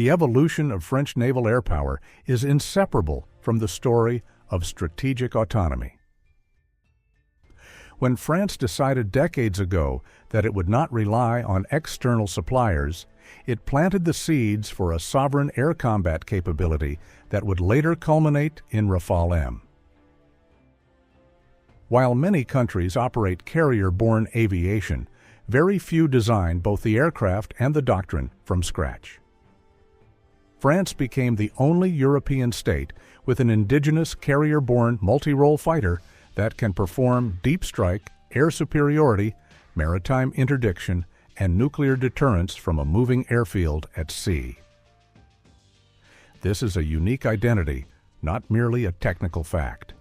The evolution of French naval air power is inseparable from the story of strategic autonomy. When France decided decades ago that it would not rely on external suppliers, it planted the seeds for a sovereign air combat capability that would later culminate in Rafale M. While many countries operate carrier-borne aviation, very few design both the aircraft and the doctrine from scratch. France became the only European state with an indigenous carrier-borne multi-role fighter that can perform deep strike, air superiority, maritime interdiction, and nuclear deterrence from a moving airfield at sea. This is a unique identity, not merely a technical fact.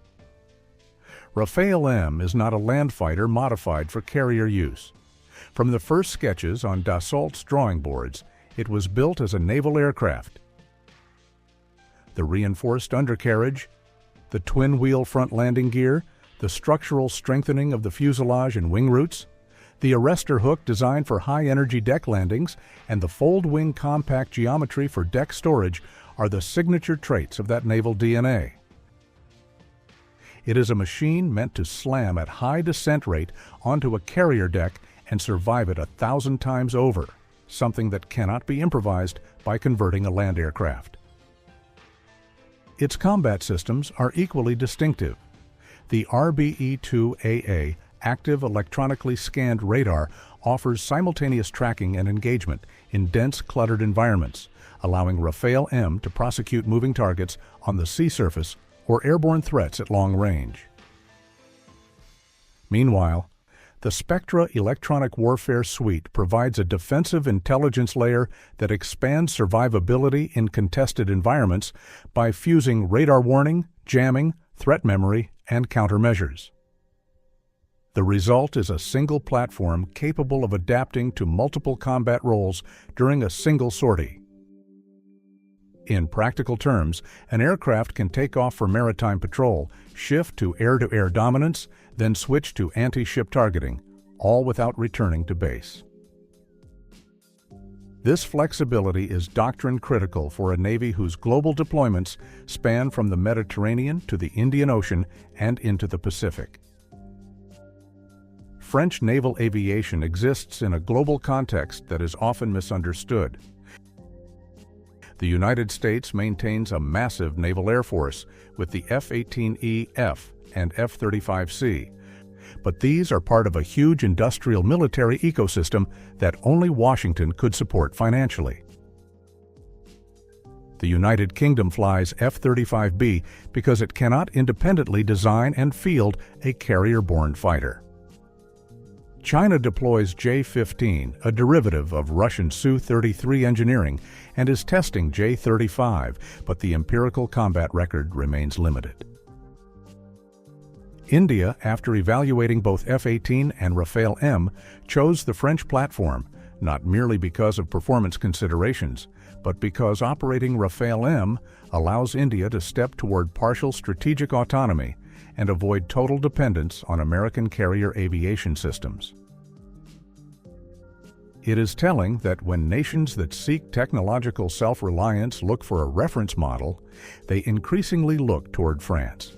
Rafale M is not a land fighter modified for carrier use. From the first sketches on Dassault's drawing boards, it was built as a naval aircraft. The reinforced undercarriage, the twin-wheel front landing gear, the structural strengthening of the fuselage and wing roots, the arrestor hook designed for high-energy deck landings, and the fold-wing compact geometry for deck storage are the signature traits of that naval DNA. It is a machine meant to slam at high descent rate onto a carrier deck and survive it 1,000 times over, something that cannot be improvised by converting a land aircraft. Its combat systems are equally distinctive. The RBE-2AA active electronically scanned radar offers simultaneous tracking and engagement in dense, cluttered environments, allowing Rafale M to prosecute moving targets on the sea surface or airborne threats at long range. Meanwhile, the Spectra electronic warfare suite provides a defensive intelligence layer that expands survivability in contested environments by fusing radar warning, jamming, threat memory, and countermeasures. The result is a single platform capable of adapting to multiple combat roles during a single sortie. In practical terms, an aircraft can take off for maritime patrol, shift to air-to-air dominance, then switch to anti-ship targeting, all without returning to base. This flexibility is doctrine critical for a Navy whose global deployments span from the Mediterranean to the Indian Ocean and into the Pacific. French naval aviation exists in a global context that is often misunderstood. The United States maintains a massive naval air force with the F-18E/F and F-35C, but these are part of a huge industrial military ecosystem that only Washington could support financially. The United Kingdom flies F-35B because it cannot independently design and field a carrier-borne fighter. China deploys J-15, a derivative of Russian Su-33 engineering, and is testing J-35, but the empirical combat record remains limited. India, after evaluating both F-18 and Rafale M, chose the French platform, not merely because of performance considerations, but because operating Rafale M allows India to step toward partial strategic autonomy and avoid total dependence on American carrier aviation systems. It is telling that when nations that seek technological self-reliance look for a reference model, they increasingly look toward France.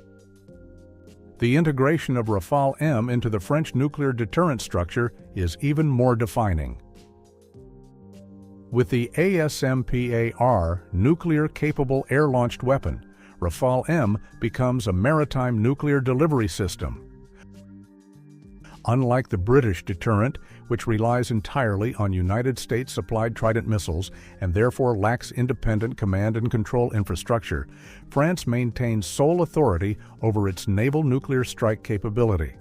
The integration of Rafale M into the French nuclear deterrence structure is even more defining. With the ASMPA-R nuclear-capable air-launched weapon, Rafale M becomes a maritime nuclear delivery system. Unlike the British deterrent, which relies entirely on United States-supplied Trident missiles and therefore lacks independent command and control infrastructure, France maintains sole authority over its naval nuclear strike capability.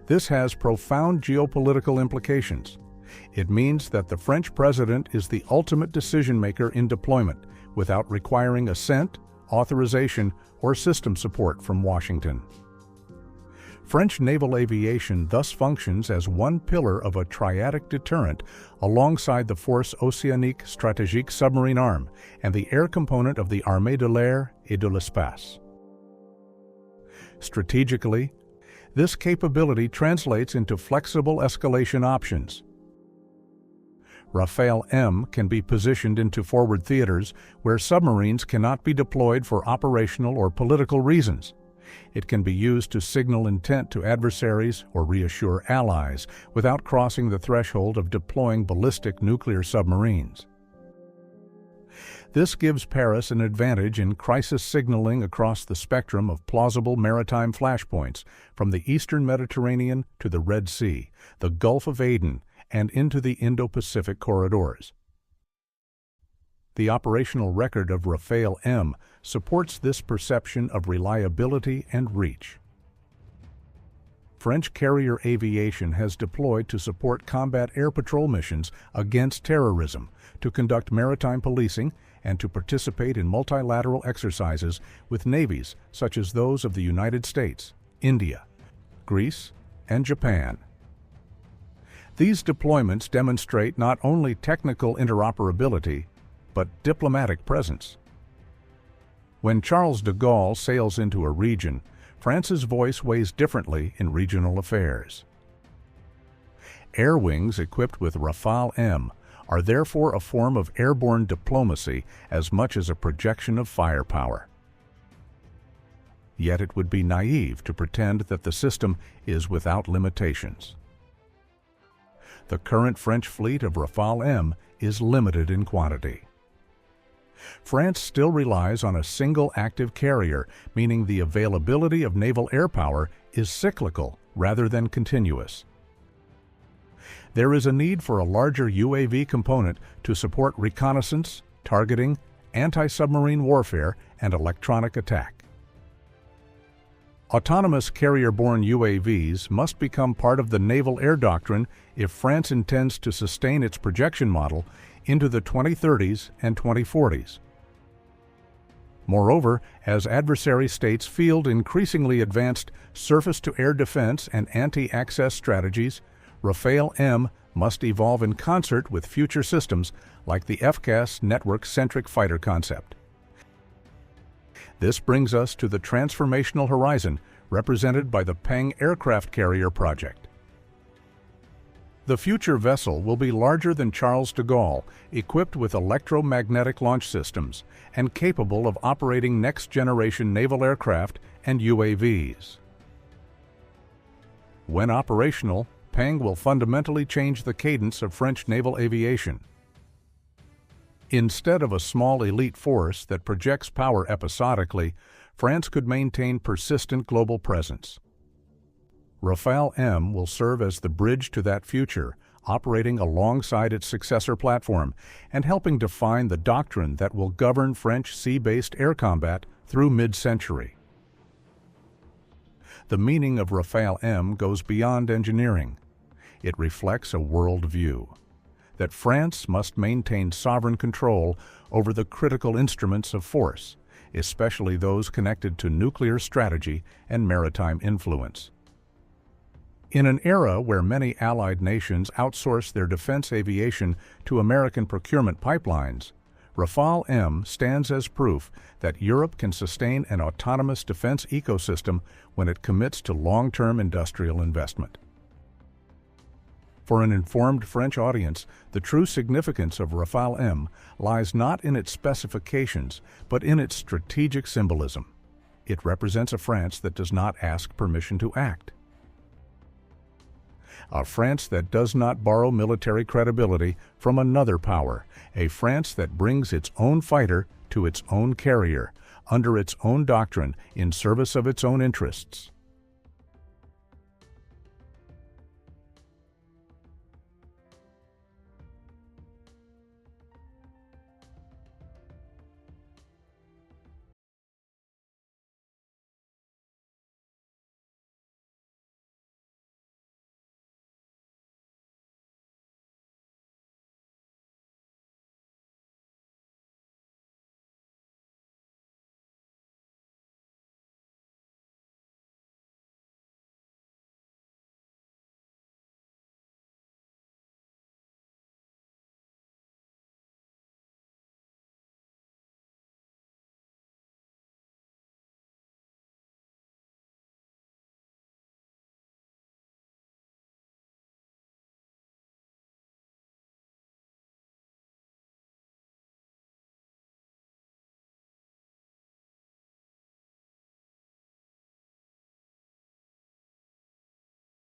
This has profound geopolitical implications. It means that the French president is the ultimate decision-maker in deployment, without requiring assent, authorization, or system support from Washington. French naval aviation thus functions as one pillar of a triadic deterrent alongside the Force Océanique Stratégique submarine arm and the air component of the Armée de l'Air et de l'Espace. Strategically, this capability translates into flexible escalation options. Rafale M can be positioned into forward theaters where submarines cannot be deployed for operational or political reasons. It can be used to signal intent to adversaries or reassure allies without crossing the threshold of deploying ballistic nuclear submarines. This gives Paris an advantage in crisis signaling across the spectrum of plausible maritime flashpoints, from the eastern Mediterranean to the Red Sea, the Gulf of Aden, and into the Indo-Pacific corridors. The operational record of Rafale M supports this perception of reliability and reach. French carrier aviation has deployed to support combat air patrol missions against terrorism, to conduct maritime policing, and to participate in multilateral exercises with navies such as those of the United States, India, Greece, and Japan. These deployments demonstrate not only technical interoperability, but diplomatic presence. When Charles de Gaulle sails into a region, France's voice weighs differently in regional affairs. Air wings equipped with Rafale M are therefore a form of airborne diplomacy as much as a projection of firepower. Yet it would be naive to pretend that the system is without limitations. The current French fleet of Rafale M is limited in quantity. France still relies on a single active carrier, meaning the availability of naval air power is cyclical rather than continuous. There is a need for a larger UAV component to support reconnaissance, targeting, anti-submarine warfare, and electronic attack. Autonomous carrier-borne UAVs must become part of the naval air doctrine if France intends to sustain its projection model into the 2030s and 2040s. Moreover, as adversary states field increasingly advanced surface-to-air defense and anti-access strategies, Rafale M must evolve in concert with future systems like the FCAS network-centric fighter concept. This brings us to the transformational horizon represented by the Peng aircraft carrier project. The future vessel will be larger than Charles de Gaulle, equipped with electromagnetic launch systems, and capable of operating next-generation naval aircraft and UAVs. When operational, Peng will fundamentally change the cadence of French naval aviation. Instead of a small elite force that projects power episodically, France could maintain persistent global presence. Rafale M will serve as the bridge to that future, operating alongside its successor platform and helping define the doctrine that will govern French sea-based air combat through mid-century. The meaning of Rafale M goes beyond engineering. It reflects a world view that France must maintain sovereign control over the critical instruments of force, especially those connected to nuclear strategy and maritime influence. In an era where many allied nations outsource their defense aviation to American procurement pipelines, Rafale M stands as proof that Europe can sustain an autonomous defense ecosystem when it commits to long-term industrial investment. For an informed French audience, the true significance of Rafale M lies not in its specifications, but in its strategic symbolism. It represents a France that does not ask permission to act. A France that does not borrow military credibility from another power, a France that brings its own fighter to its own carrier, under its own doctrine, in service of its own interests.